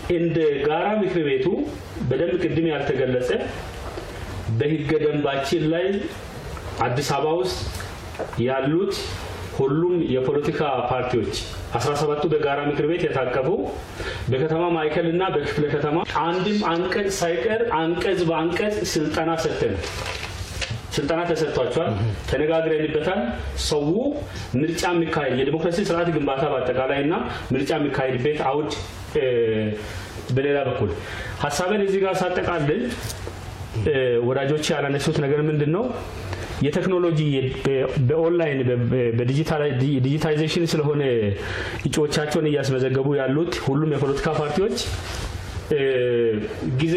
እንደ ጋራ ምክር ቤቱ በደንብ ቅድም ያልተገለጸ በህገ ደንባችን ላይ አዲስ አበባ ውስጥ ያሉት ሁሉም የፖለቲካ ፓርቲዎች 17ቱ በጋራ ምክር ቤት የታቀፉ በከተማ ማዕከልና በክፍለ ከተማ አንድም አንቀጽ ሳይቀር አንቀጽ በአንቀጽ ስልጣና ተሰጥቷቸዋል። ተነጋግረንበታል። ሰው ምርጫ የሚካሄድ የዲሞክራሲ ስርዓት ግንባታ በአጠቃላይና ምርጫ የሚካሄድበት አውድ በሌላ በኩል ሐሳብን እዚህ ጋር ሳጠቃልል ወዳጆች ያላነሱት ነገር ምንድነው? የቴክኖሎጂ በኦንላይን በዲጂታይዜሽን ስለሆነ እጩዎቻቸውን እያስመዘገቡ ያሉት ሁሉም የፖለቲካ ፓርቲዎች ጊዜ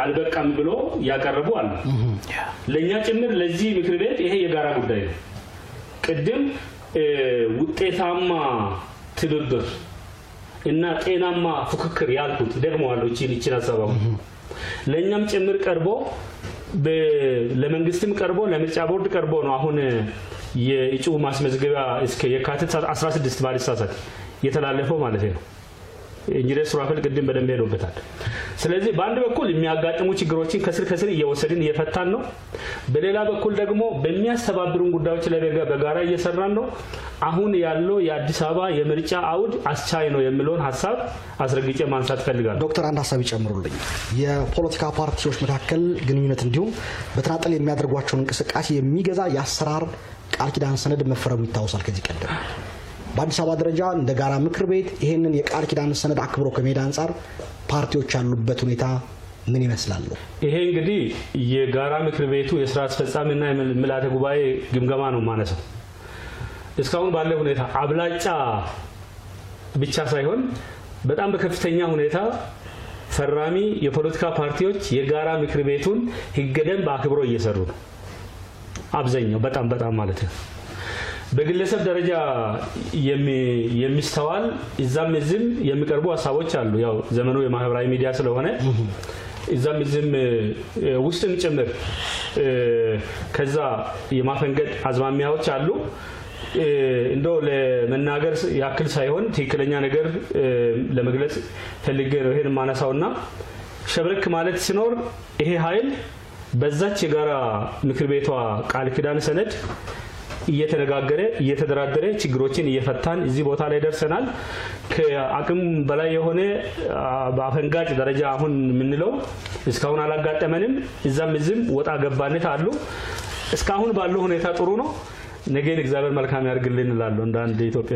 አልበቃም ብሎ ያቀርቡ አሉ። ለኛ ጭምር ለዚህ ምክር ቤት ይሄ የጋራ ጉዳይ ነው። ቅድም ውጤታማ ትብብር እና ጤናማ ፉክክር ያልኩት ደግሞ አለው እቺን ሐሳባው ለኛም ጭምር ቀርቦ ለመንግስትም ቀርቦ ለምርጫ ቦርድ ቀርቦ ነው አሁን የእጩ ማስመዝገቢያ እስከ የካቲት 16 ባልሳሳት የተላለፈው ማለት ነው። ኢንጂነር ሱራፌል ቅድም በደንብ ሄዶበታል። ስለዚህ በአንድ በኩል የሚያጋጥሙ ችግሮችን ከስር እየወሰድን እየፈታን ነው። በሌላ በኩል ደግሞ በሚያስተባብሩን ጉዳዮች ላይ በጋራ እየሰራን ነው። አሁን ያለው የአዲስ አበባ የምርጫ አውድ አስቻይ ነው የሚለውን ሐሳብ አስረግጬ ማንሳት ፈልጋለሁ። ዶክተር አንድ ሐሳብ ይጨምሩልኝ። የፖለቲካ ፓርቲዎች መካከል ግንኙነት እንዲሁም በተናጠል የሚያደርጓቸውን እንቅስቃሴ የሚገዛ የአሰራር ቃል ኪዳን ሰነድ መፈረሙ ይታወሳል። ከዚህ ቀደም በአዲስ አበባ ደረጃ እንደ ጋራ ምክር ቤት ይሄንን የቃል ኪዳን ሰነድ አክብሮ ከመሄድ አንፃር ፓርቲዎች ያሉበት ሁኔታ ምን ይመስላል? ይሄ እንግዲህ የጋራ ምክር ቤቱ የሥራ አስፈጻሚና የምልዓተ ጉባኤ ግምገማ ነው ማነሳው። እስካሁን ባለው ሁኔታ አብላጫ ብቻ ሳይሆን በጣም በከፍተኛ ሁኔታ ፈራሚ የፖለቲካ ፓርቲዎች የጋራ ምክር ቤቱን ህገ ደንብ አክብሮ እየሰሩ ነው። አብዛኛው በጣም ማለት ነው። በግለሰብ ደረጃ የሚስተዋል እዛም እዚህም የሚቀርቡ ሐሳቦች አሉ። ያው ዘመኑ የማህበራዊ ሚዲያ ስለሆነ እዛም እዚህም ውስጥም ጭምር ከዛ የማፈንገጥ አዝማሚያዎች አሉ። እንደው ለመናገር ያክል ሳይሆን ትክክለኛ ነገር ለመግለጽ ፈልጌ ነው ይሄን ማነሳውና ሸብረክ ማለት ሲኖር ይሄ ኃይል በዛች የጋራ ምክር ቤቷ ቃል ኪዳን ሰነድ እየተነጋገረ እየተደራደረ ችግሮችን እየፈታን እዚህ ቦታ ላይ ደርሰናል። ከአቅም በላይ የሆነ በአፈንጋጭ ደረጃ አሁን ምንለው እስካሁን አላጋጠመንም። እዛም እዚህም ወጣ ገባነት አሉ። እስካሁን ባለው ሁኔታ ጥሩ ነው። ነገን እግዚአብሔር መልካም ያርግልን እላለሁ እንደ አንድ ኢትዮጵያ